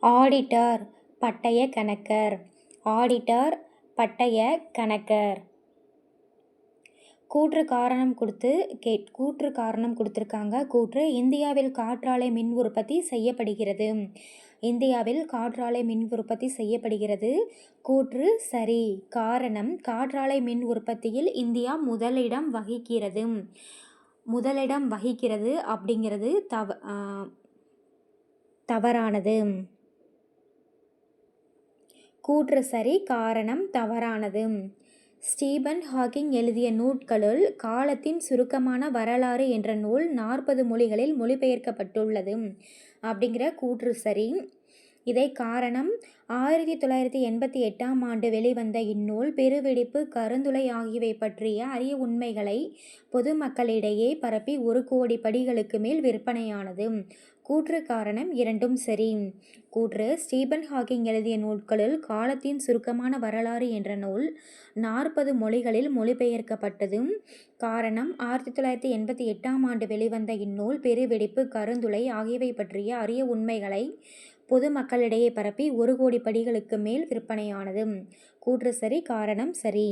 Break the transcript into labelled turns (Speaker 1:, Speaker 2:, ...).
Speaker 1: Auditor பட்டய கணக்கர். Auditor பட்டய கணக்கர். கூற்று காரணம் கொடுத்துருக்காங்க. கூற்று இந்தியாவில் காற்றாலை மின் உற்பத்தி செய்யப்படுகிறது. இந்தியாவில் காற்றாலை மின் உற்பத்தி செய்யப்படுகிறது. கூற்று சரி. காரணம் காற்றாலை மின் உற்பத்தியில் இந்தியா முதலிடம் வகிக்கிறது அப்படிங்கிறது தவறானது. கூற்று சரி, காரணம் தவறானது. ஸ்டீபன் ஹாக்கிங் எழுதிய நூல்களுள் காலத்தின் சுருக்கமான வரலாறு என்ற நூல் 40 மொழிகளில் மொழிபெயர்க்கப்பட்டுள்ளது அப்படிங்கிற கூற்று சரி. இதை காரணம் 1988ஆம் ஆண்டு வெளிவந்த இந்நூல் பெருவெடிப்பு, கருந்துளை ஆகியவை பற்றிய அரிய உண்மைகளை பொதுமக்களிடையே பரப்பி 1 கோடி படிகளுக்கு மேல் விற்பனையானது. கூற்று காரணம் இரண்டும் சரி. கூற்று ஸ்டீபன் ஹாக்கிங் எழுதிய நூல்களுள் காலத்தின் சுருக்கமான வரலாறு என்ற நூல் 40 மொழிகளில் மொழிபெயர்க்கப்பட்டது. காரணம் 1988ஆம் ஆண்டு வெளிவந்த இந்நூல் பெருவெடிப்பு, கருந்துளை ஆகியவை பற்றிய அரிய உண்மைகளை பொதுமக்களிடையே பரப்பி 1 கோடி படிகளுக்கு மேல் விற்பனையானது. கூற்று சரி, காரணம் சரி.